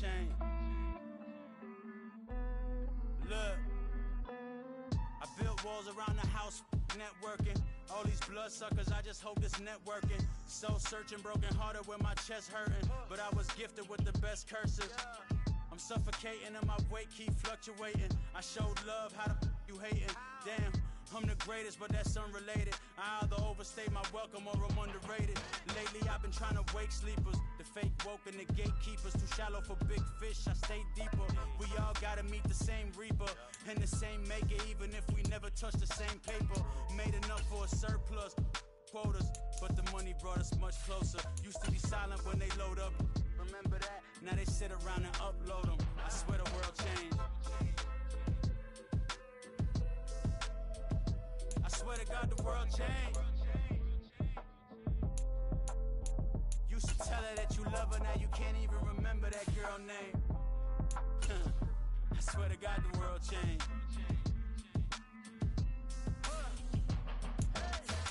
change. Look, I built walls around the house, networking. All these bloodsuckers, I just hope this networking. Soul searching, broken hearted with my chest hurting. But I was gifted with the best curses. I'm suffocating and my weight keep fluctuating. I showed love, how the you hating? Damn, I'm the greatest, but that's unrelated. I either overstay my welcome or I'm underrated. Lately I've been trying to wake sleepers. The fake woke and the gatekeepers. Too shallow for big fish, I stay deeper. We all gotta meet the same reaper and the same maker, even if we never touch the same paper. Made enough for a surplus quotas, but the money brought us much closer. Used to be silent when they load up. Remember that? Now they sit around and upload them. I swear the world changed. I swear to God the world changed. Used to tell her that you love her, now you can't even remember that girl name. I swear to God the world changed.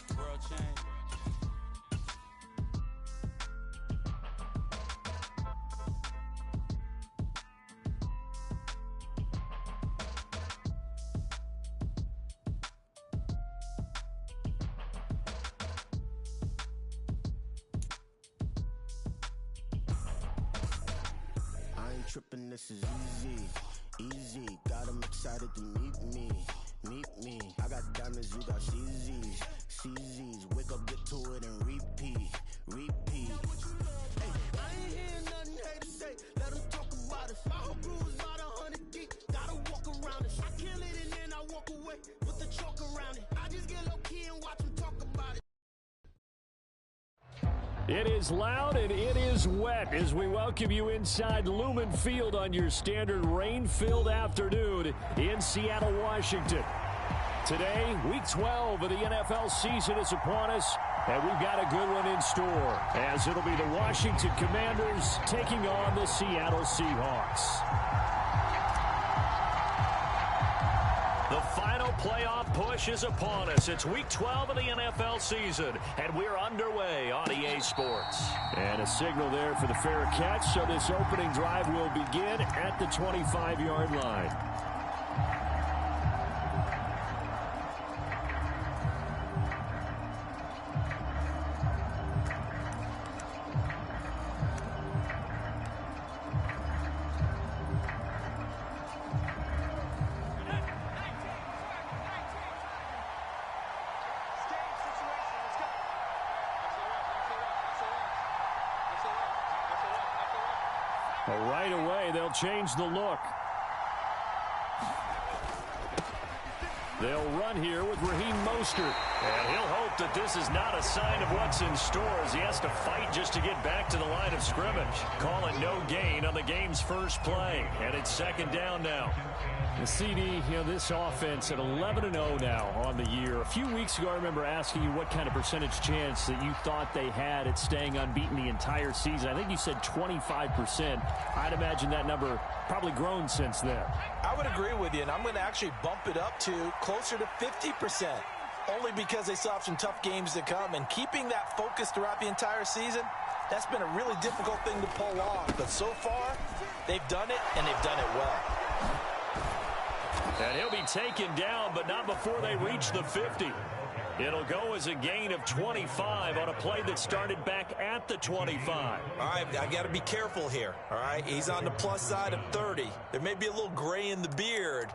The world changed. Trippin', this is easy, got 'em excited to meet me, I got diamonds, you got CZs, wake up, get to it and repeat. Hey, I ain't hearing nothing haters say, let them talk about it. My whole crew is about 100 deep, gotta walk around it. I kill it and then I walk away with the chalk around it. I just get low key and watch them talk about it. It is loud and it is wet as we welcome you inside Lumen Field on your standard rain-filled afternoon in Seattle, Washington. Today, week 12 of the NFL season is upon us, and we've got a good one in store, as it'll be the Washington Commanders taking on the Seattle Seahawks. The final playoff push is upon us. It's week 12 of the NFL season, and we're underway on EA Sports. And a signal there for the fair catch, so this opening drive will begin at the 25-yard line. Right away, they'll change the look. They'll run here with Raheem Mostert. And he'll hope that this is not a sign of what's in store as he has to fight just to get back to the line of scrimmage. Call it no gain on the game's first play. And it's second down now. The CD, this offense at 11-0 now on the year. A few weeks ago, I remember asking you what kind of percentage chance that you thought they had at staying unbeaten the entire season. I think you said 25%. I'd imagine that number probably grown since then. I would agree with you, and I'm going to actually bump it up to closer to 50%. Only because they still have some tough games to come, and keeping that focus throughout the entire season, that's been a really difficult thing to pull off. But so far, they've done it, and they've done it well. And he'll be taken down, but not before they reach the 50. It'll go as a gain of 25 on a play that started back at the 25. All right, I got to be careful here, all right? He's on the plus side of 30. There may be a little gray in the beard,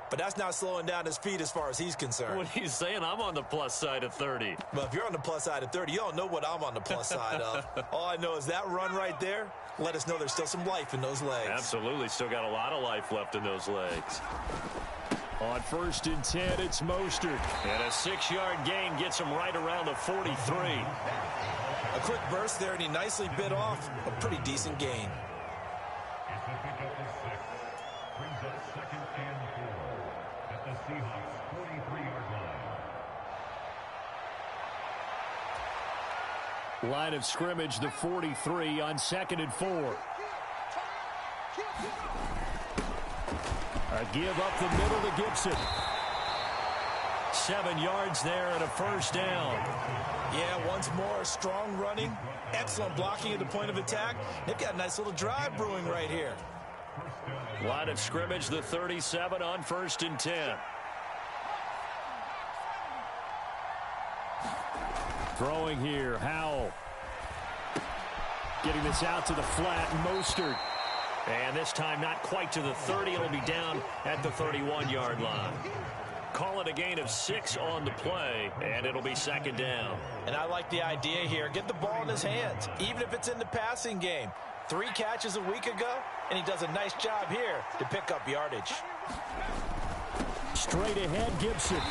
but that's not slowing down his feet as far as he's concerned. What he's saying, I'm on the plus side of 30. But if you're on the plus side of 30, you don't know what I'm on the plus side of. All I know is that run right there let us know there's still some life in those legs. Absolutely, still got a lot of life left in those legs. On 1st and 10, it's Mostert. And a 6-yard gain gets him right around the 43. A quick burst there, and he nicely bit off a pretty decent gain. Brings up 2nd and 4 at the Seahawks 43-yard line. Line of scrimmage, the 43 on 2nd and 4. A give up the middle to Gibson. 7 yards there and a first down. Yeah, once more, strong running, excellent blocking at the point of attack. They've got a nice little drive brewing right here. Line of scrimmage, the 37 on 1st and 10. Throwing here, Howell. Getting this out to the flat, Mostert. And this time not quite to the 30. It'll be down at the 31-yard line. Call it a gain of 6 on the play, and it'll be 2nd down. And I like the idea here. Get the ball in his hands, even if it's in the passing game. 3 catches a week ago, and he does a nice job here to pick up yardage. Straight ahead, Gibson.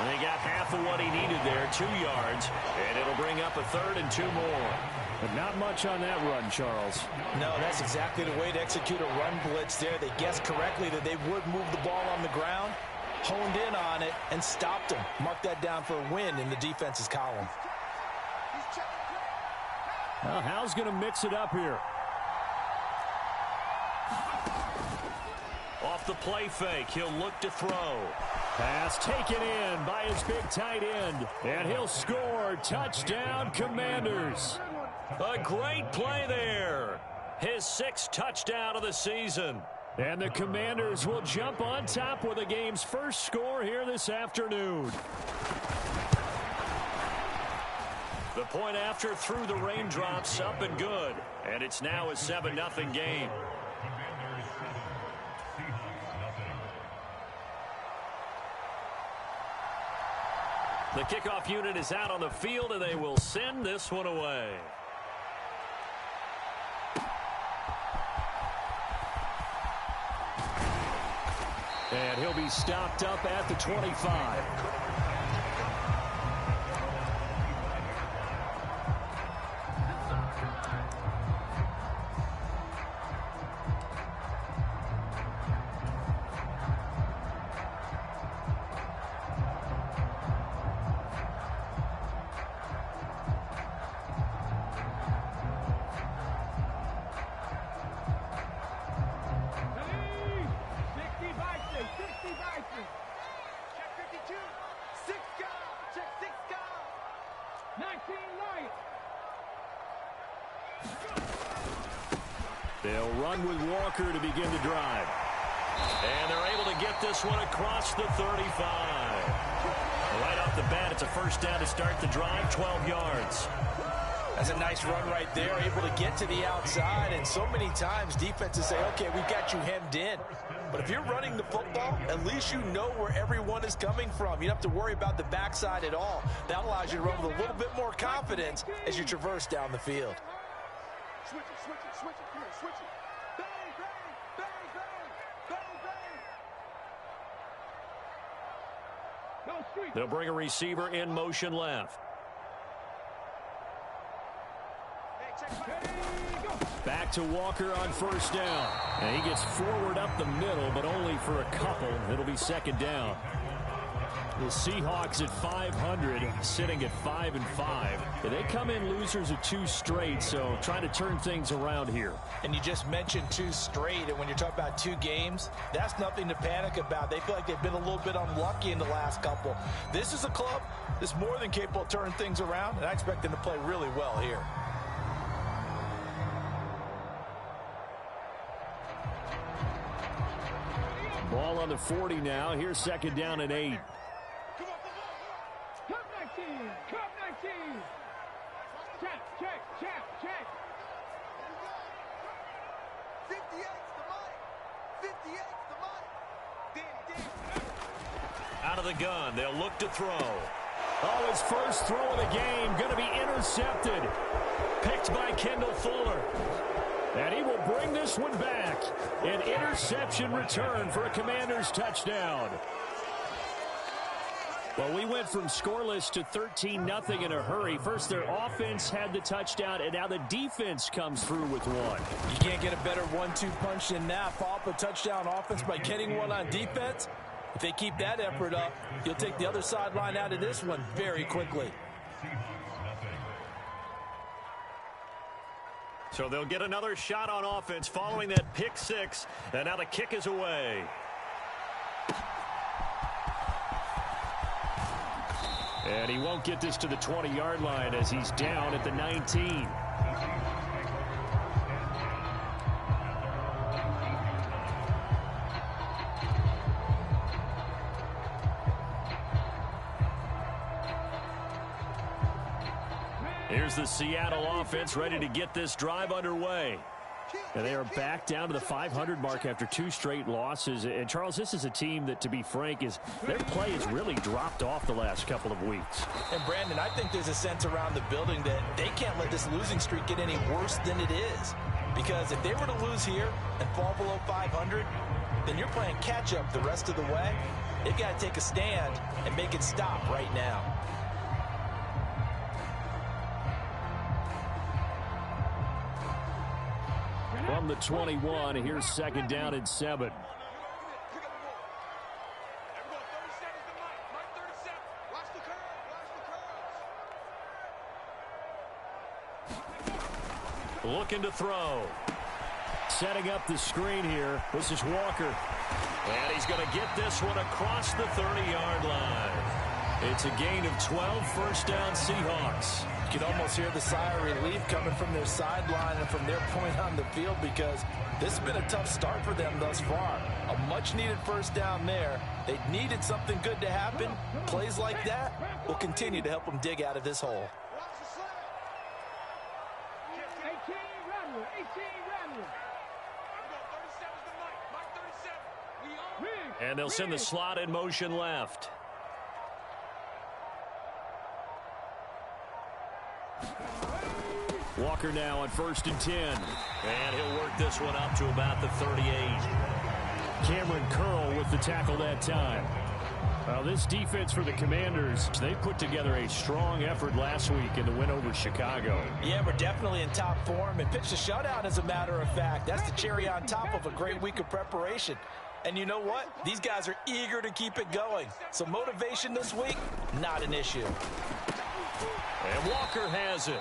And he got half of what he needed there, 2 yards, and it'll bring up a 3rd and 2 more. But not much on that run, Charles. No, that's exactly the way to execute a run blitz there. They guessed correctly that they would move the ball on the ground, honed in on it, and stopped him. Mark that down for a win in the defense's column. Well, Howell's going to mix it up here. Off the play fake, he'll look to throw. Pass taken in by his big tight end. And he'll score. Touchdown, Commanders. A great play there. His 6th touchdown of the season. And the Commanders will jump on top with the game's first score here this afternoon. The point after through the raindrops, up and good. And it's now a 7-0 game. The kickoff unit is out on the field, and they will send this one away. And he'll be stopped up at the 25. They'll run with Walker to begin the drive. And they're able to get this one across the 35. Right off the bat, it's a first down to start the drive, 12 yards. That's a nice run right there, able to get to the outside. And so many times defenses say, okay, we've got you hemmed in. But if you're running the football, at least you know where everyone is coming from. You don't have to worry about the backside at all. That allows you to run with a little bit more confidence as you traverse down the field. Switch it, switch it, switch it, come here, switch it. Bang, bang, bang, bang, bang. They'll bring a receiver in motion left. Back to Walker on first down. And he gets forward up the middle, but only for a couple. It'll be 2nd down. The Seahawks at 500, sitting at 5-5. They come in losers of 2 straight, so trying to turn things around here. And you just mentioned 2 straight, and when you're talking about 2 games, that's nothing to panic about. They feel like they've been a little bit unlucky in the last couple. This is a club that's more than capable of turning things around, and I expect them to play really well here. Ball on the 40 now. Here's 2nd down and 8. Out of the gun, they'll look to throw. Oh, his first throw of the game going to be intercepted. Picked by Kendall Fuller. And he will bring this one back. An interception return for a Commanders touchdown. Well, we went from scoreless to 13-0 in a hurry. First, their offense had the touchdown, and now the defense comes through with one. You can't get a better 1-2 punch than that. Follow up a touchdown offense by getting one on defense. If they keep that effort up, you'll take the other sideline out of this one very quickly. So they'll get another shot on offense following that pick 6, and now the kick is away. And he won't get this to the 20-yard line as he's down at the 19. Here's the Seattle offense ready to get this drive underway. And they are back down to the 500 mark after 2 straight losses. And, Charles, this is a team that, to be frank, their play has really dropped off the last couple of weeks. And, Brandon, I think there's a sense around the building that they can't let this losing streak get any worse than it is. Because if they were to lose here and fall below 500, then you're playing catch-up the rest of the way. They've got to take a stand and make it stop right now. From the 21, here's 2nd down and 7. Looking to throw. Setting up the screen here. This is Walker. And he's going to get this one across the 30-yard line. It's a gain of 12, first down Seahawks. You can almost hear the sigh of relief coming from their sideline and from their point on the field because this has been a tough start for them thus far. A much-needed first down there. They needed something good to happen. Plays like that will continue to help them dig out of this hole. And they'll send the slot in motion left. Walker now on 1st and 10. And he'll work this one up to about the 38. Cameron Curl with the tackle that time. Well, this defense for the Commanders, they put together a strong effort last week in the win over Chicago. Yeah, we're definitely in top form and pitched a shutout, as a matter of fact. That's the cherry on top of a great week of preparation. And you know what? These guys are eager to keep it going. So motivation this week, not an issue. And Walker has it.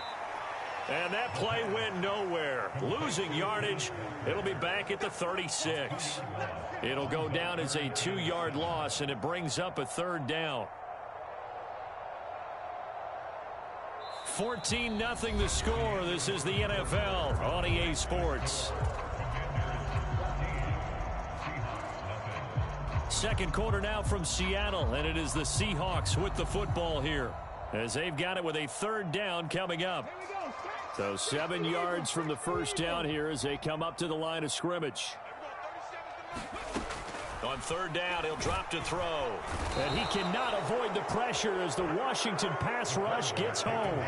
And that play went nowhere. Losing yardage. It'll be back at the 36. It'll go down as a 2-yard loss, and it brings up a 3rd down. 14-0 the score. This is the NFL on EA Sports. Second quarter now from Seattle, and it is the Seahawks with the football here as they've got it with a 3rd down coming up. So 7 yards from the first down here as they come up to the line of scrimmage. On 3rd down, he'll drop to throw. And he cannot avoid the pressure as the Washington pass rush gets home.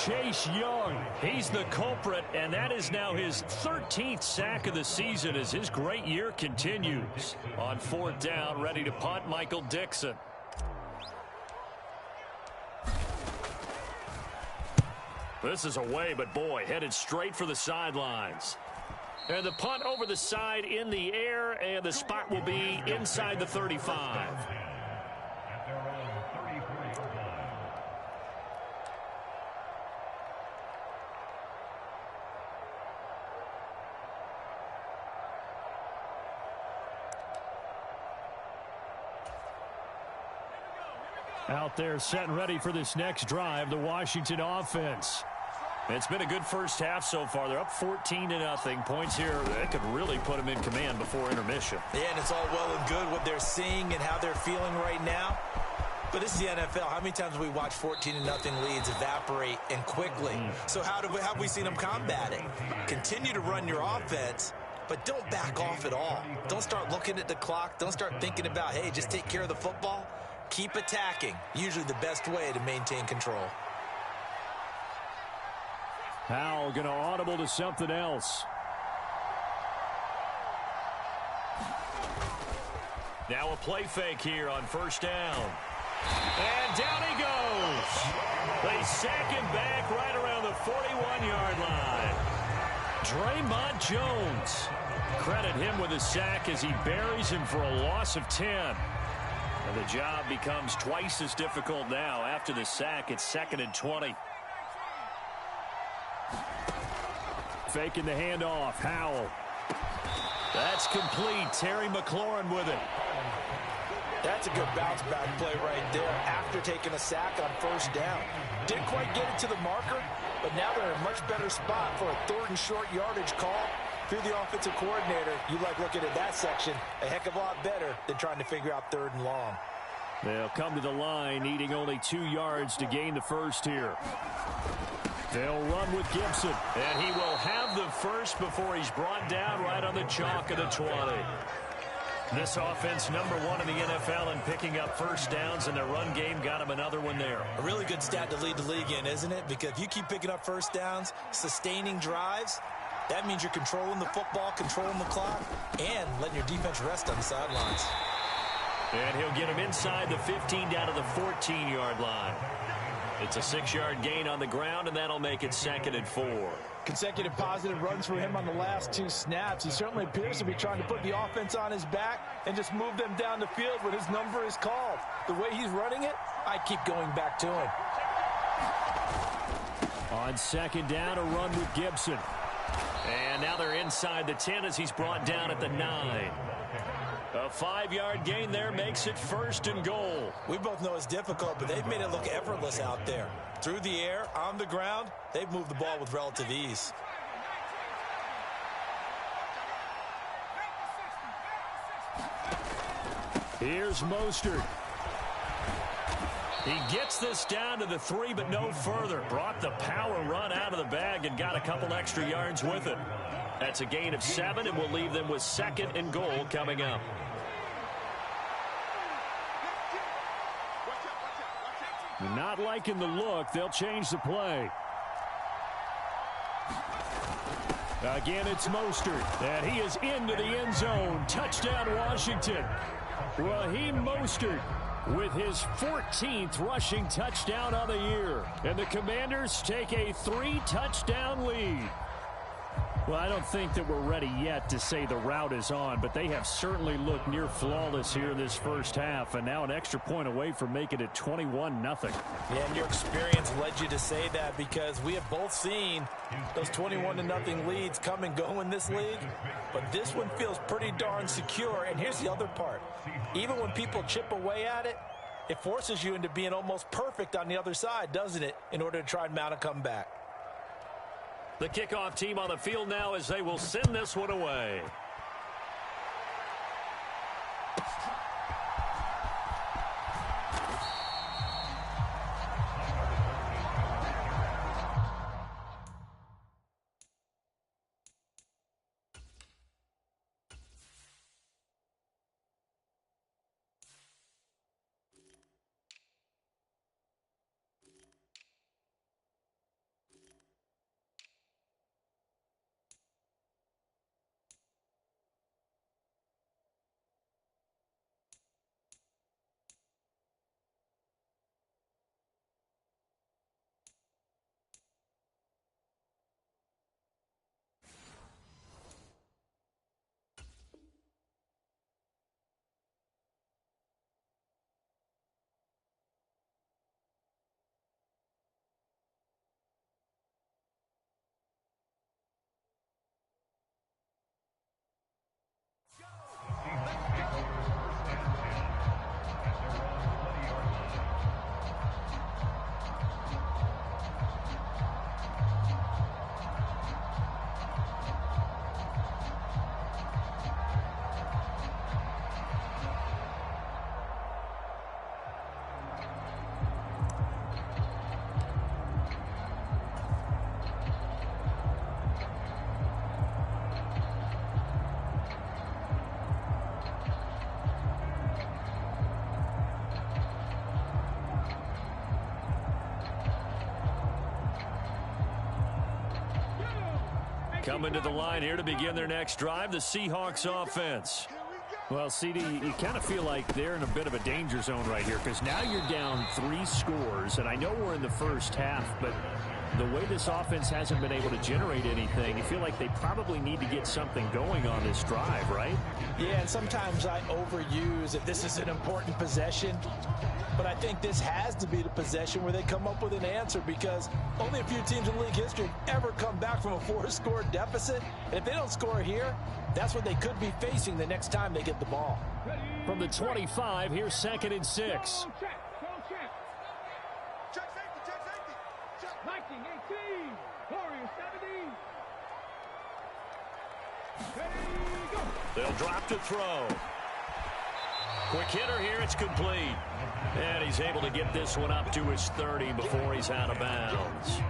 Chase Young, he's the culprit, and that is now his 13th sack of the season as his great year continues. On 4th down, ready to punt, Michael Dixon. This is away, but boy, headed straight for the sidelines. And the punt over the side in the air, and the spot will be inside the 35. Out there set and ready for this next drive, the Washington offense. It's been a good first half so far. They're up 14-0. Points here, that could really put them in command before intermission. Yeah, and it's all well and good what they're seeing and how they're feeling right now. But this is the NFL. How many times have we watched 14-0 leads evaporate and quickly? So have we seen them combat it? Continue to run your offense, but don't back off at all. Don't start looking at the clock. Don't start thinking about, hey, just take care of the football. Keep attacking. Usually the best way to maintain control. Howell going to audible to something else. Now a play fake here on 1st down. And down he goes. They sack him back right around the 41-yard line. Draymond Jones. Credit him with a sack as he buries him for a loss of 10. And the job becomes twice as difficult now. After the sack, it's 2nd and 20. Faking the handoff. Howell. That's complete. Terry McLaurin with it. That's a good bounce-back play right there after taking a sack on first down. Didn't quite get it to the marker, but now they're in a much better spot for a 3rd and short yardage call. Through the offensive coordinator, you like looking at that section a heck of a lot better than trying to figure out 3rd and long. They'll come to the line, needing only 2 yards to gain the first here. They'll run with Gibson, and he will have the first before he's brought down right on the chalk of the 20. This offense, number 1 in the NFL in picking up first downs, and their run game got him another one there. A really good stat to lead the league in, isn't it? Because if you keep picking up first downs, sustaining drives, that means you're controlling the football, controlling the clock, and letting your defense rest on the sidelines. And he'll get him inside the 15 down to the 14-yard line. It's a 6-yard gain on the ground, and that'll make it 2nd and 4. Consecutive positive runs for him on the last 2 snaps. He certainly appears to be trying to put the offense on his back and just move them down the field when his number is called. The way he's running it, I keep going back to him. On 2nd down, a run with Gibson. And now they're inside the 10 as he's brought down at the 9. A 5-yard gain there makes it 1st and goal. We both know it's difficult, but they've made it look effortless out there. Through the air, on the ground, they've moved the ball with relative ease. Here's Mostert. He gets this down to the 3, but no further. Brought the power run out of the bag and got a couple extra yards with it. That's a gain of 7, and we'll leave them with 2nd and goal coming up. Not liking the look. They'll change the play. Again, it's Mostert, and he is into the end zone. Touchdown, Washington. Raheem Mostert with his 14th rushing touchdown on the year. And the Commanders take a 3-touchdown lead. Well, I don't think that we're ready yet to say the route is on, but they have certainly looked near flawless here this first half, and now an extra point away from making it 21-0. Yeah, and your experience led you to say that, because we have both seen those 21-0 leads come and go in this league, but this one feels pretty darn secure. And here's the other part. Even when people chip away at it, it forces you into being almost perfect on the other side, doesn't it, in order to try and mount a comeback. The kickoff team on the field now as they will send this one away. Coming to the line here to begin their next drive, the Seahawks offense. Well, CD, you kind of feel like they're in a bit of a danger zone right here, because now you're down 3 scores, and I know we're in the first half, but the way this offense hasn't been able to generate anything, you feel like they probably need to get something going on this drive, right? Yeah, and sometimes I overuse if this is an important possession. But I think this has to be the possession where they come up with an answer, because only a few teams in league history have ever come back from a 4-score deficit. And if they don't score here, that's what they could be facing the next time they get the ball. From the 25, here's 2nd and 6. Check safety. 1918. Warriors 70. They'll drop to throw. Quick hitter here, it's complete. And he's able to get this one up to his 30 before he's out of bounds.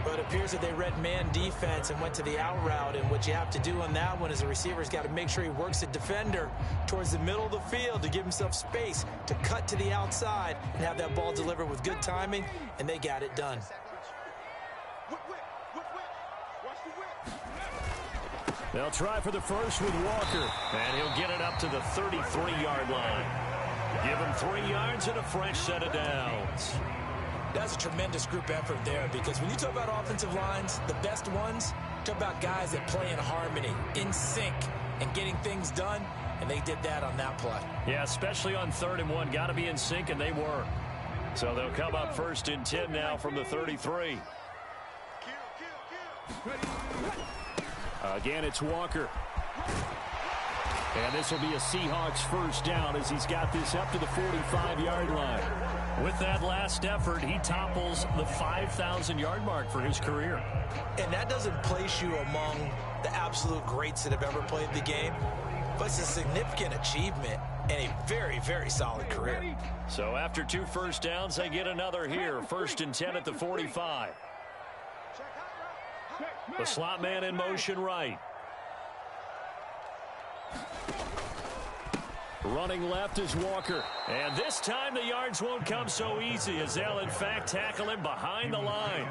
But it appears that they read man defense and went to the out route, and what you have to do on that one is the receiver's got to make sure he works the defender towards the middle of the field to give himself space to cut to the outside and have that ball delivered with good timing, and they got it done. They'll try for the first with Walker, and he'll get it up to the 33-yard line. Give him 3 yards and a fresh set of downs. That's a tremendous group effort there, because when you talk about offensive lines, the best ones, talk about guys that play in harmony, in sync, and getting things done, and they did that on that play. Yeah, especially on 3rd and 1. Got to be in sync, and they were. So they'll come up 1st and 10 now from the 33. Again, it's Walker. And this will be a Seahawks first down as he's got this up to the 45-yard line. With that last effort, he topples the 5,000-yard mark for his career. And that doesn't place you among the absolute greats that have ever played the game, but it's a significant achievement and a very, very solid career. So after 2 first downs, they get another here. 1st and 10 at the 45. The slot man in motion right. Running left is Walker. And this time the yards won't come so easy, as they'll in fact tackle him behind the line.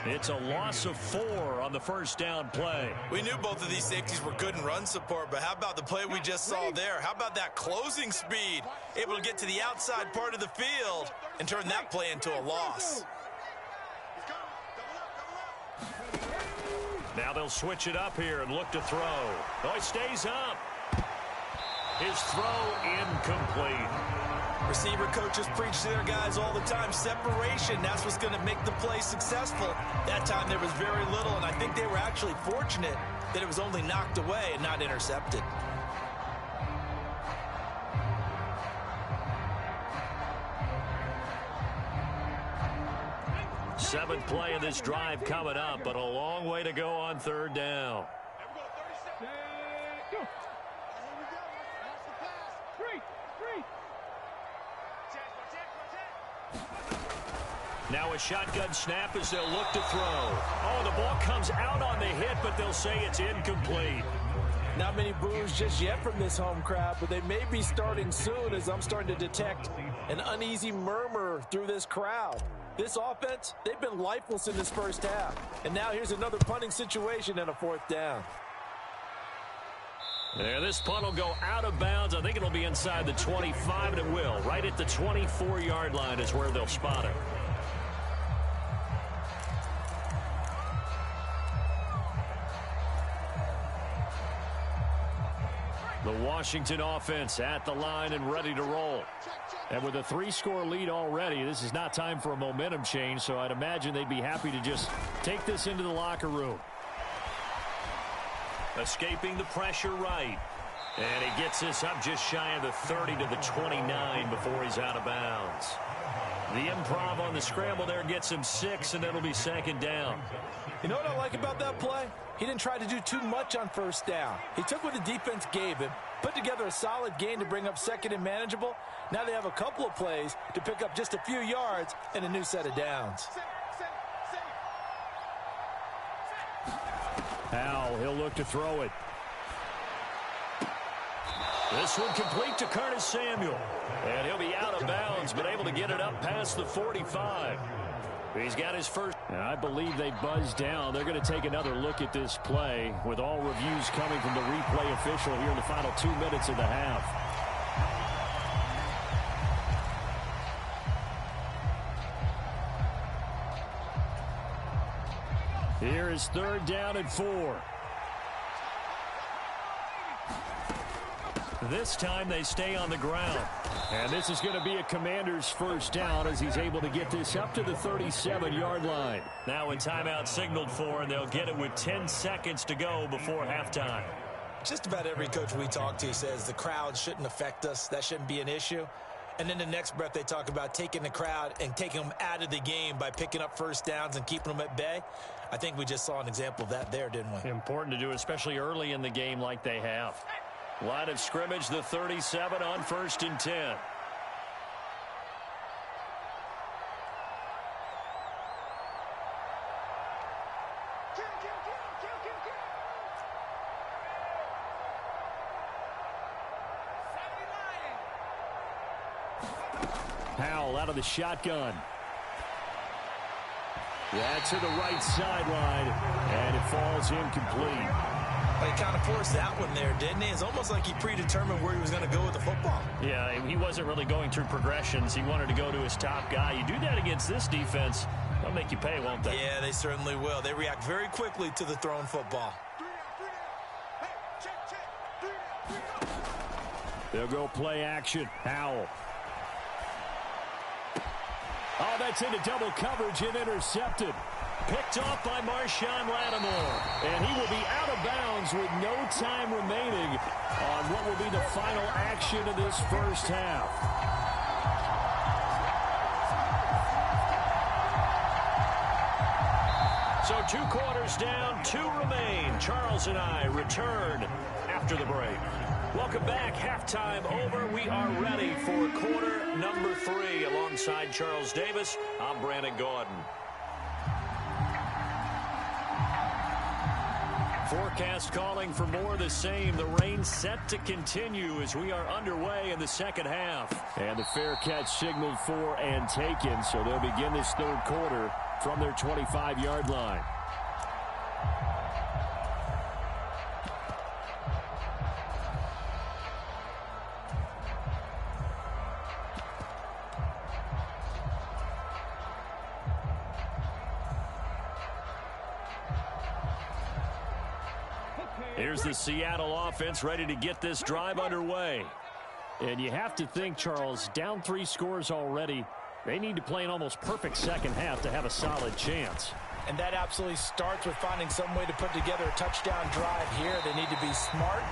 It's a loss of 4 on the first down play. We knew both of these safeties were good in run support, but how about the play we just saw there? How about that closing speed? Able to get to the outside part of the field and turn that play into a loss. Now they'll switch it up here and look to throw. Oh, he stays up. His throw incomplete. Receiver coaches preach to their guys all the time. Separation, that's what's going to make the play successful. That time there was very little, and I think they were actually fortunate that it was only knocked away and not intercepted. Seventh play of this drive coming up, but a long way to go on 3rd down. Now a shotgun snap as they'll look to throw. Oh, the ball comes out on the hit, but they'll say it's incomplete. Not many boos just yet from this home crowd, but they may be starting soon, as I'm starting to detect an uneasy murmur through this crowd. This offense, they've been lifeless in this first half. And now here's another punting situation and a 4th down. There, this punt will go out of bounds. I think it'll be inside the 25, and it will. Right at the 24-yard line is where they'll spot it. The Washington offense at the line and ready to roll. And with a 3-score lead already, this is not time for a momentum change, so I'd imagine they'd be happy to just take this into the locker room. Escaping the pressure right. And he gets this up just shy of the 30 to the 29 before he's out of bounds. The improv on the scramble there gets him 6, and it'll be 2nd down. You know what I like about that play? He didn't try to do too much on 1st down. He took what the defense gave him, put together a solid gain to bring up 2nd and manageable. Now they have a couple of plays to pick up just a few yards and a new set of downs. Al, he'll look to throw it. This one complete to Curtis Samuel. And he'll be out of bounds, but able to get it up past the 45. He's got his first. And I believe they buzzed down. They're going to take another look at this play, with all reviews coming from the replay official here in the final 2 minutes of the half. Here is 3rd down and 4. This time they stay on the ground. And this is going to be a Commander's 1st down as he's able to get this up to the 37-yard line. Now a timeout signaled for, and they'll get it with 10 seconds to go before halftime. Just about every coach we talk to says the crowd shouldn't affect us. That shouldn't be an issue. And then the next breath they talk about taking the crowd and taking them out of the game by picking up 1st downs and keeping them at bay. I think we just saw an example of that there, didn't we? Important to do, especially early in the game like they have. Line of scrimmage, the 37 on 1st and 10. Powell out of the shotgun. That's to the right sideline, and it falls incomplete. He kind of forced that one there, didn't he? It's almost like he predetermined where he was going to go with the football. Yeah, he wasn't really going through progressions. He wanted to go to his top guy. You do that against this defense, they'll make you pay, won't they? Yeah, they certainly will. They react very quickly to the thrown football. They'll go play action. Powell. Oh, that's into double coverage and intercepted. Picked off by Marshawn Lattimore. And he will be out of bounds with no time remaining on what will be the final action of this 1st half. So 2 quarters down, 2 remain. Charles and I return after the break. Welcome back. Halftime over. We are ready for quarter number 3. Alongside Charles Davis, I'm Brandon Gordon. Forecast calling for more of the same. The rain set to continue as we are underway in the 2nd half. And the fair catch signaled for and taken, so they'll begin this 3rd quarter from their 25-yard line. Here's the Seattle offense ready to get this drive underway. And you have to think, Charles, down 3 scores already. They need to play an almost perfect 2nd half to have a solid chance. And that absolutely starts with finding some way to put together a touchdown drive here. They need to be smart,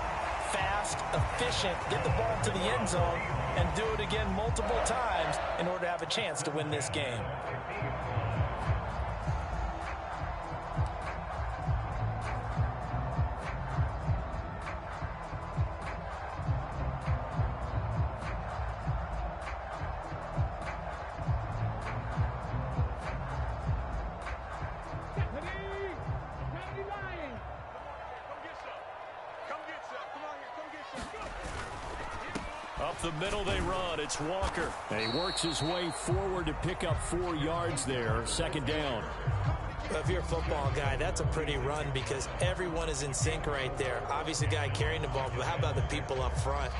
fast, efficient, get the ball to the end zone, and do it again multiple times in order to have a chance to win this game. Up the middle they run. It's Walker. And he works his way forward to pick up 4 yards there. 2nd down. Well, if you're a football guy, that's a pretty run because everyone is in sync right there. Obviously, the guy carrying the ball, but how about the people up front?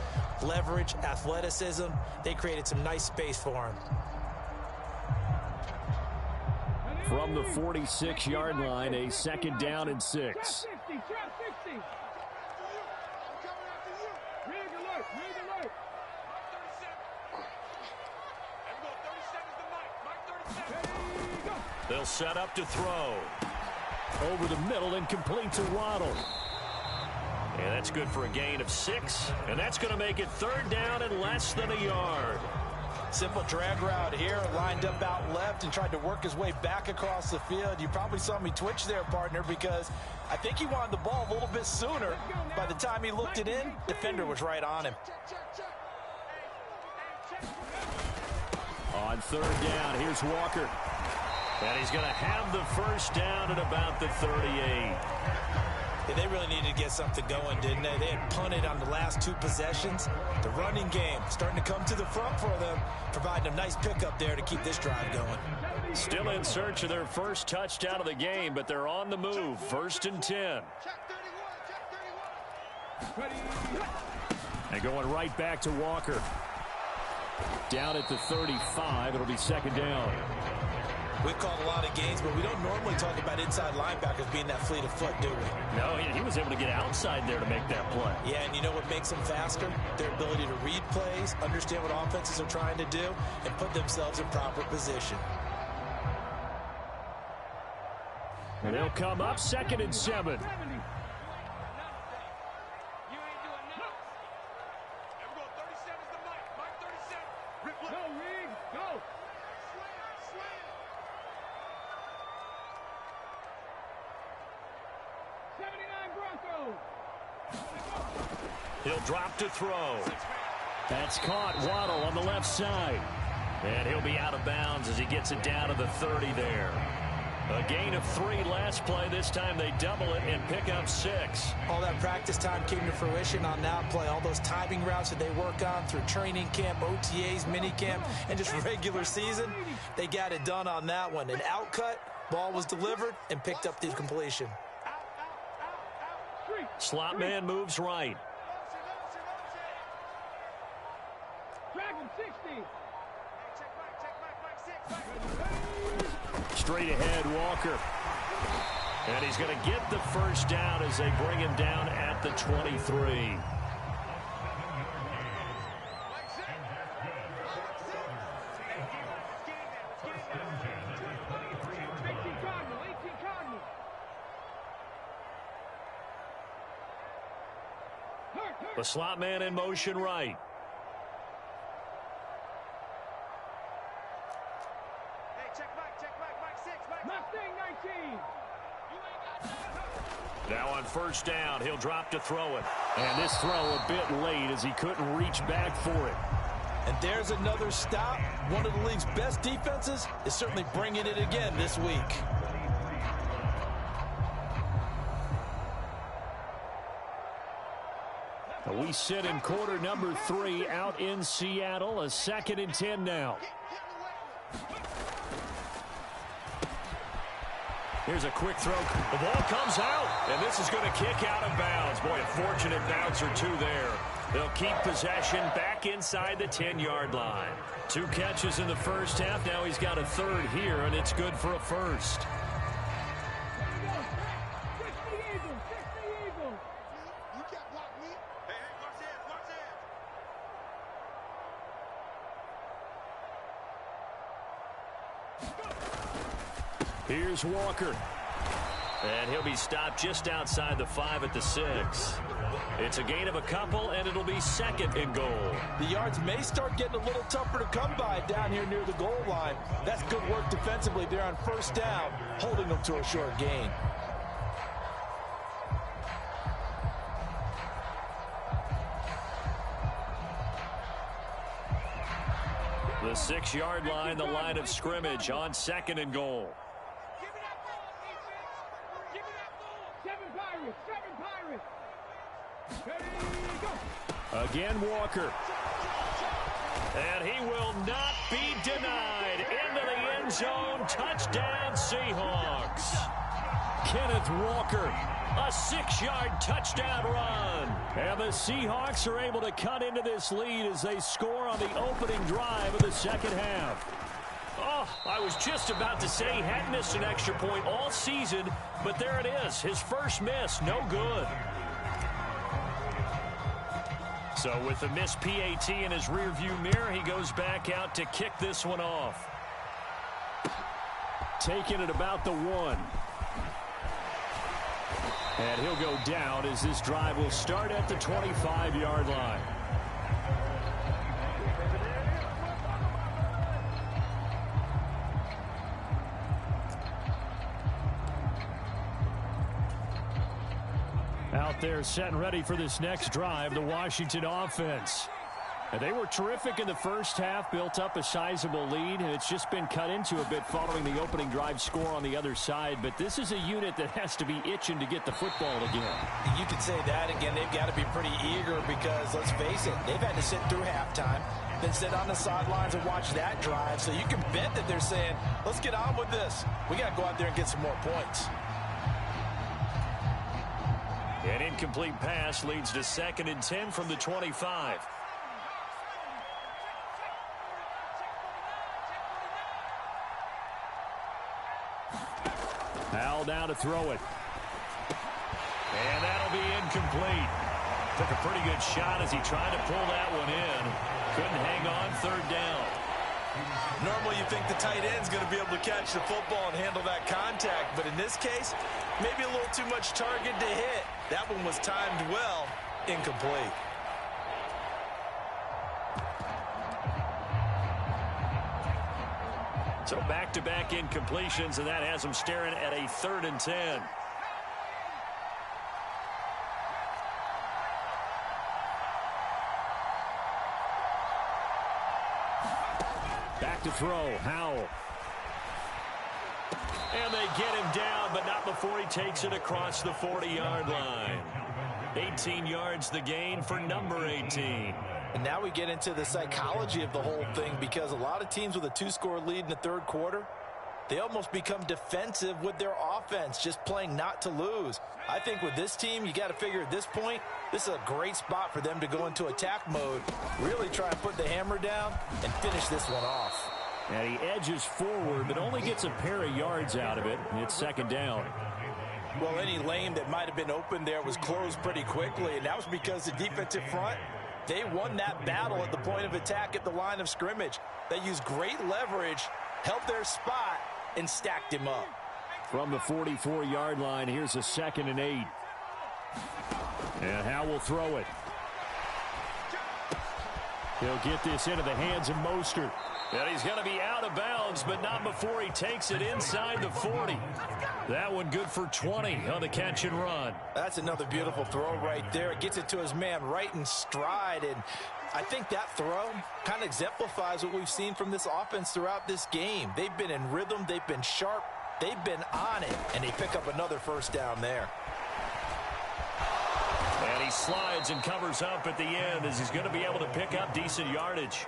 Leverage, athleticism, they created some nice space for him. From the 46-yard line, a 2nd down and 6. They'll set up to throw. Over the middle and complete to Waddle. And that's good for a gain of 6. And that's going to make it 3rd down and less than a yard. Simple drag route here, lined up out left and tried to work his way back across the field. You probably saw me twitch there, partner, because I think he wanted the ball a little bit sooner. By the time he looked it in, defender was right on him. On 3rd down, here's Walker. And he's going to have the 1st down at about the 38. Yeah, they really needed to get something going, didn't they? They had punted on the last 2 possessions. The running game starting to come to the front for them, providing a nice pickup there to keep this drive going. Still in search of their first touchdown of the game, but they're on the move. 1st and 10. And going right back to Walker. Down at the 35, it'll be 2nd down. We've called a lot of games, but we don't normally talk about inside linebackers being that fleet of foot, do we? No, he was able to get outside there to make that play. Yeah, and you know what makes them faster? Their ability to read plays, understand what offenses are trying to do, and put themselves in proper position. And they'll come up 2nd and 7. He'll drop to throw. That's caught. Waddle on the left side. And he'll be out of bounds as he gets it down to the 30 there. A gain of 3 last play. This time they double it and pick up 6. All that practice time came to fruition on that play. All those timing routes that they work on through training camp, OTAs, mini camp, and just regular season, they got it done on that one. An outcut, ball was delivered, and picked up the completion. Slot man moves right. Straight ahead, Walker. And he's going to get the first down as they bring him down at the 23. The slot man in motion right. Now on first down, he'll drop to throw it. And this throw a bit late as he couldn't reach back for it. And there's another stop. One of the league's best defenses is certainly bringing it again this week. We sit in quarter number 3 out in Seattle. A 2nd and 10 now. Here's a quick throw. The ball comes out, and this is going to kick out of bounds. Boy, a fortunate bounce or 2 there. They'll keep possession back inside the 10-yard line. 2 catches in the first half. Now he's got a 3rd here, and it's good for a first. Here's Walker. And he'll be stopped just outside the 5 at the 6. It's a gain of a couple, and it'll be 2nd and goal. The yards may start getting a little tougher to come by down here near the goal line. That's good work defensively there on first down, holding them to a short gain. The 6-yard line, the line of scrimmage on 2nd and goal. Again, Walker. And he will not be denied. Into the end zone. Touchdown, Seahawks. Kenneth Walker, a 6-yard touchdown run. And the Seahawks are able to cut into this lead as they score on the opening drive of the second half. Oh, I was just about to say he hadn't missed an extra point all season, but there it is. His first miss, no good. So with the missed PAT in his rearview mirror, he goes back out to kick this one off. Taking it about the 1. And he'll go down as this drive will start at the 25-yard line. Out there set and ready for this next drive, the Washington offense. And they were terrific in the first half, built up a sizable lead, and it's just been cut into a bit following the opening drive score on the other side. But this is a unit that has to be itching to get the football again. You could say that again. They've got to be pretty eager because, let's face it, they've had to sit through halftime, then sit on the sidelines and watch that drive. So you can bet that they're saying, let's get on with this. We got to go out there and get some more points. An incomplete pass leads to 2nd and 10 from the 25. ball now to throw it. And that'll be incomplete. Took a pretty good shot as he tried to pull that one in. Couldn't hang on, third down. Normally you think the tight end's going to be able to catch the football and handle that contact, but in this case, maybe a little too much target to hit. That one was timed well, incomplete. So back-to-back incompletions, and that has them staring at a 3rd and 10. Back to throw, Howell. And they get him down, but not before he takes it across the 40-yard line. 18 yards the gain for number 18. And now we get into the psychology of the whole thing, because a lot of teams with a 2-score lead in the third quarter, they almost become defensive with their offense, just playing not to lose. I think with this team, you got to figure at this point, this is a great spot for them to go into attack mode, really try and put the hammer down and finish this one off. And he edges forward, but only gets a pair of yards out of it. It's 2nd down. Well, any lane that might have been open there was closed pretty quickly, and that was because the defensive front, they won that battle at the point of attack at the line of scrimmage. They used great leverage, held their spot, and stacked him up. From the 44-yard line, here's a 2nd and 8. And Howell will throw it. He'll get this into the hands of Mostert. And he's going to be out of bounds, but not before he takes it inside the 40. That one good for 20 on the catch and run. That's another beautiful throw right there. It gets it to his man right in stride. And I think that throw kind of exemplifies what we've seen from this offense throughout this game. They've been in rhythm. They've been sharp. They've been on it. And they pick up another first down there. And he slides and covers up at the end as he's going to be able to pick up decent yardage.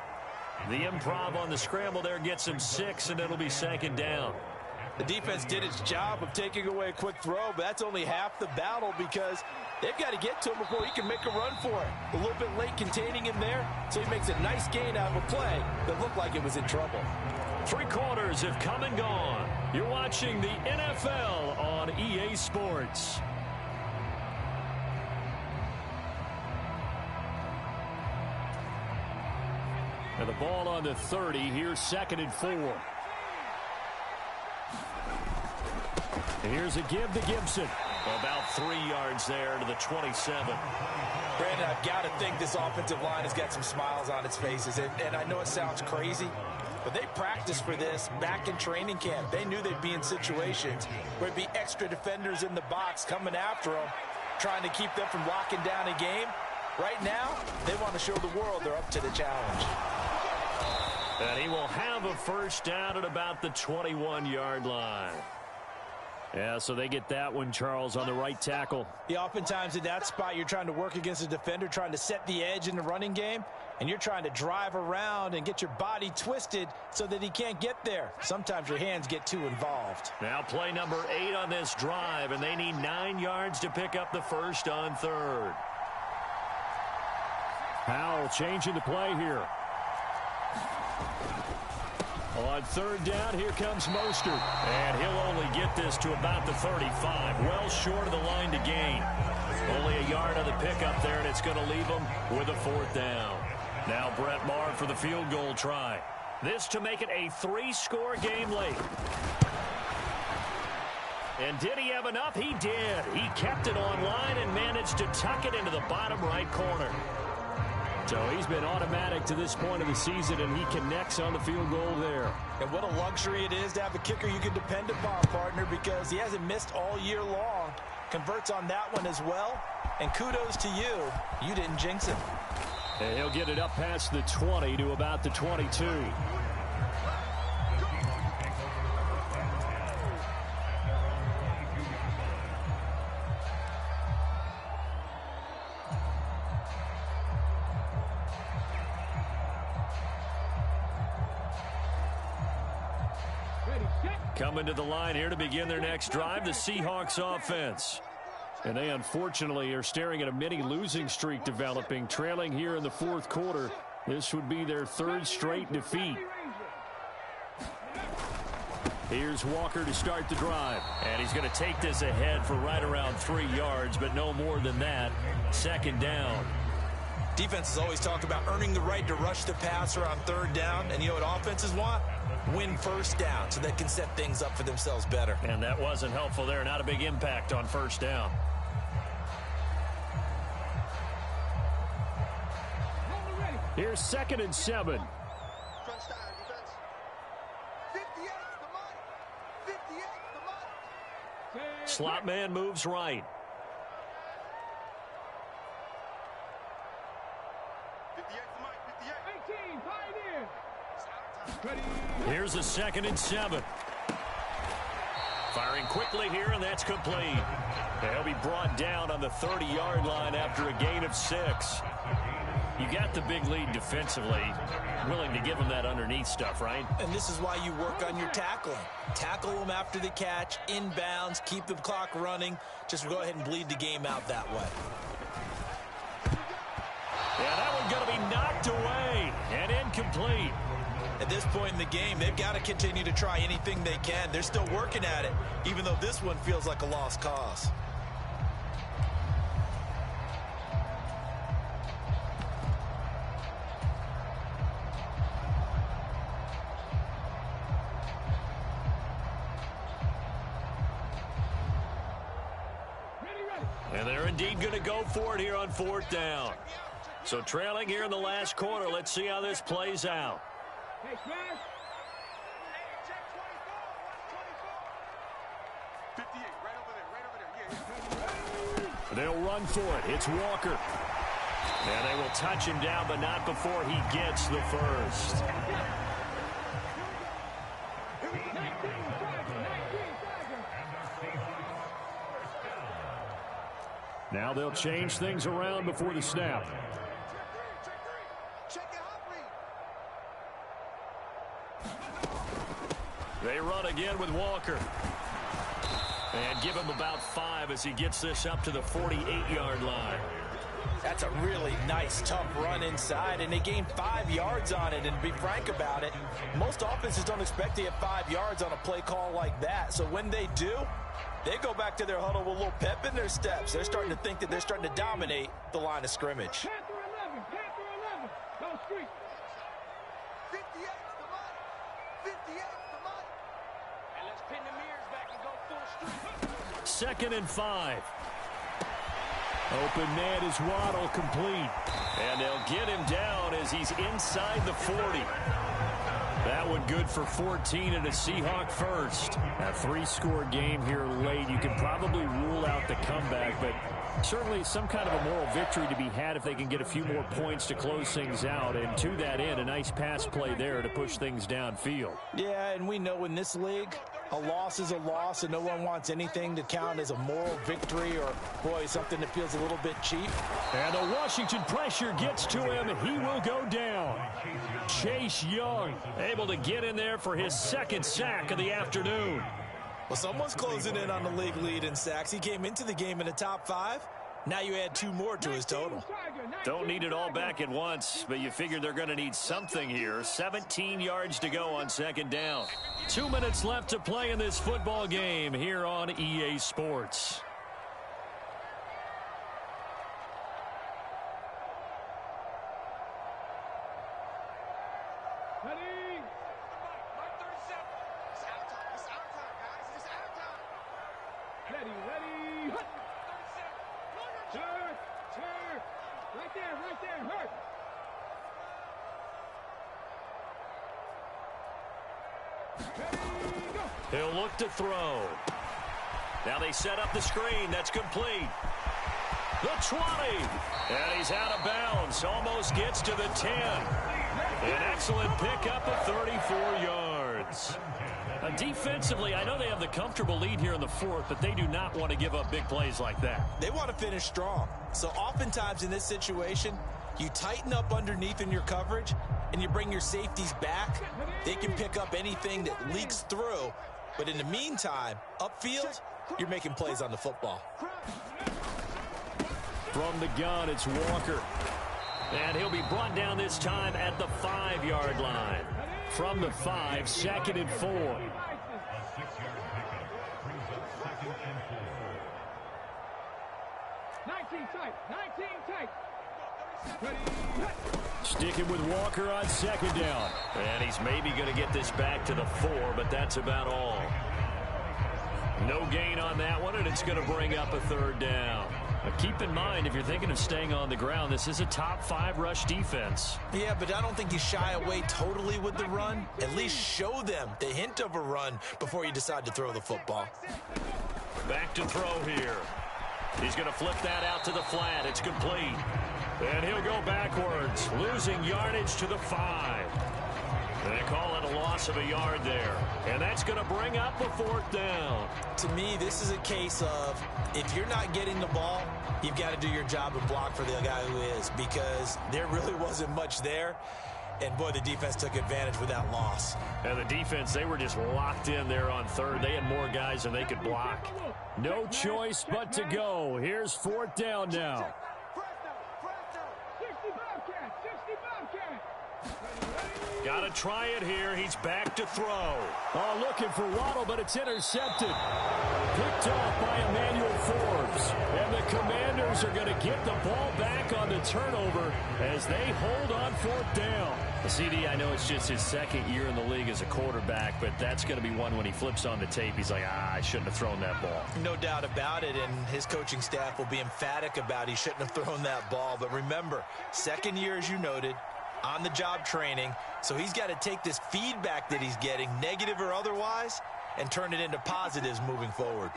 The improv on the scramble there gets him 6, and it'll be 2nd down. The defense did its job of taking away a quick throw, but that's only half the battle because they've got to get to him before he can make a run for it. A little bit late containing him there, so he makes a nice gain out of a play that looked like it was in trouble. 3 quarters have come and gone. You're watching the NFL on EA Sports. And the ball on the 30. Here's 2nd and 4. And here's a give to Gibson. About 3 yards there to the 27. Brandon, I've got to think this offensive line has got some smiles on its faces. And I know it sounds crazy, but they practiced for this back in training camp. They knew they'd be in situations where there'd be extra defenders in the box coming after them, trying to keep them from locking down a game. Right now, they want to show the world they're up to the challenge. And he will have a first down at about the 21-yard line. Yeah, so they get that one, Charles, on the right tackle. Yeah, oftentimes in that spot, you're trying to work against a defender, trying to set the edge in the running game, and you're trying to drive around and get your body twisted so that he can't get there. Sometimes your hands get too involved. Now play number 8 on this drive, and they need 9 yards to pick up the first on 3rd. Howell changing the play here. On 3rd down, here comes Mostert. And he'll only get this to about the 35. Well short of the line to gain. Only a yard on the pickup there, and it's going to leave him with a 4th down. Now Brett Maher for the field goal try. This to make it a 3-score game late. And did he have enough? He did. He kept it online and managed to tuck it into the bottom right corner. So he's been automatic to this point of the season, and he connects on the field goal there. And what a luxury it is to have a kicker you can depend upon, partner, because he hasn't missed all year long. Converts on that one as well. And kudos to you. You didn't jinx him. And he'll get it up past the 20 to about the 22. Coming to the line here to begin their next drive, the Seahawks offense. And they unfortunately are staring at a mini losing streak developing, trailing here in the 4th quarter. This would be their 3rd straight defeat. Here's Walker to start the drive. And he's going to take this ahead for right around 3 yards, but no more than that. Second down. Defenses always talk about earning the right to rush the passer on third down. And you know what offenses want? Win first down so they can set things up for themselves better. And that wasn't helpful there. Not a big impact on first down. Here's 2nd and 7. Slot man moves right. Here's a 2nd and 7. Firing quickly here, and that's complete. They'll be brought down on the 30-yard line after a gain of 6. You got the big lead defensively. Willing to give them that underneath stuff, right? And this is why you work on your tackling. Tackle them after the catch, inbounds, keep the clock running. Just go ahead and bleed the game out that way. Yeah, that one's going to be knocked away and incomplete. At this point in the game, they've got to continue to try anything they can. They're still working at it, even though this one feels like a lost cause. And they're indeed going to go for it here on 4th down. So trailing here in the last quarter. Let's see how this plays out. Hey, Smash. 58, right over there. Yeah. They'll run for it. It's Walker. And they will touch him down, but not before he gets the first. Now they'll change things around before the snap. They run again with Walker. And give him about 5 as he gets this up to the 48-yard line. That's a really nice, tough run inside, and they gained 5 yards on it. And to be frank about it, most offenses don't expect to get 5 yards on a play call like that. So when they do, they go back to their huddle with a little pep in their steps. They're starting to think that they're starting to dominate the line of scrimmage. Panther 11, Panther 11. Go street. 58 the money. 58 the money. And let's pin the mirrors back and go full street. 2nd and 5. Open man is Waddle, complete. And they'll get him down as he's inside the 40. That one good for 14 and a Seahawk first. A 3-score game here late. You can probably rule out the comeback, but certainly some kind of a moral victory to be had if they can get a few more points to close things out. And to that end, a nice pass play there to push things downfield. Yeah, and we know in this league, a loss is a loss, and no one wants anything to count as a moral victory or, boy, something that feels a little bit cheap. And the Washington pressure gets to him. He will go down. Chase Young able to get in there for his 2nd sack of the afternoon. Well, someone's closing in on the league lead in sacks. He came into the game in the top 5. Now you add 2 more to his total. Don't need it all back at once, but you figure they're going to need something here. 17 yards to go on 2nd down. 2 minutes left to play in this football game here on EA Sports. Ready? Ready, ready. Hut. Turn. Right there, hurt. Ready, go. He'll look to throw. Now they set up the screen. That's complete. The 20. And he's out of bounds. Almost gets to the 10. An excellent pickup of 34 yards. Defensively, I know they have the comfortable lead here in the 4th, but they do not want to give up big plays like that. They want to finish strong. So oftentimes in this situation, you tighten up underneath in your coverage, and you bring your safeties back. They can pick up anything that leaks through. But in the meantime, upfield, you're making plays on the football. From the gun, it's Walker. And he'll be brought down this time at the 5-yard line. From the 5, 2nd and 4. 19 tight. 19 tight. Sticking with Walker on second down. And he's maybe going to get this back to the 4, but that's about all. No gain on that one, and it's going to bring up a third down. But keep in mind, if you're thinking of staying on the ground, this is a top 5 rush defense. Yeah, but I don't think you shy away totally with the run. At least show them the hint of a run before you decide to throw the football. Back to throw here. He's going to flip that out to the flat. It's complete. And he'll go backwards, losing yardage to the 5. And they call it a loss of a yard there. And that's going to bring up a 4th down. To me, this is a case of if you're not getting the ball, you've got to do your job and block for the guy who is, because there really wasn't much there. And, boy, the defense took advantage with that loss. And the defense, they were just locked in there on 3rd. They had more guys than they could block. No choice but to go. Here's 4th down now. 60 Bobcat. 60 Bobcat. Got to try it here. He's back to throw. Oh, looking for Waddle, but it's intercepted. Picked off by Emmanuel Forbes. And the Commanders are going to get the ball back on the turnover as they hold on 4th down. CD, I know it's just his 2nd year in the league as a quarterback, but that's going to be one when he flips on the tape. He's like, I shouldn't have thrown that ball. No doubt about it, and his coaching staff will be emphatic about he shouldn't have thrown that ball. But remember, 2nd year, as you noted, on-the-job training, so he's got to take this feedback that he's getting, negative or otherwise, and turn it into positives moving forward.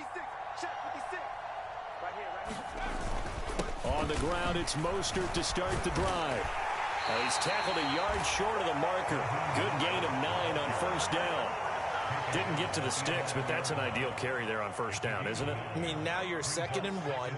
On the ground, it's Mostert to start the drive. He's tackled a yard short of the marker. Good gain of 9 on 1st down. Didn't get to the sticks, but that's an ideal carry there on 1st down, isn't it? I mean, now you're 2nd and 1.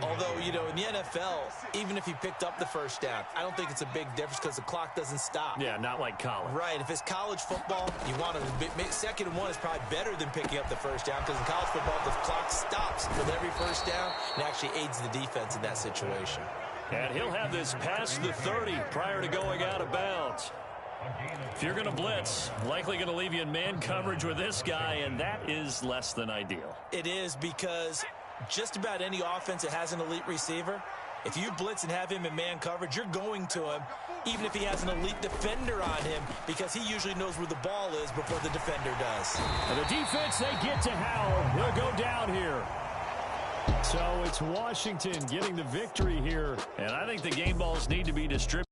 Although, you know, in the NFL, even if he picked up the 1st down, I don't think it's a big difference because the clock doesn't stop. Yeah, not like college. Right. If it's college football, you want to make 2nd and 1 is probably better than picking up the 1st down, because in college football, the clock stops with every 1st down and actually aids the defense in that situation. And he'll have this past the 30 prior to going out of bounds. If you're going to blitz, likely going to leave you in man coverage with this guy, and that is less than ideal. It is, because just about any offense that has an elite receiver, if you blitz and have him in man coverage, you're going to him, even if he has an elite defender on him, because he usually knows where the ball is before the defender does. And the defense, they get to Howard. He'll go down here. So it's Washington getting the victory here, and I think the game balls need to be distributed.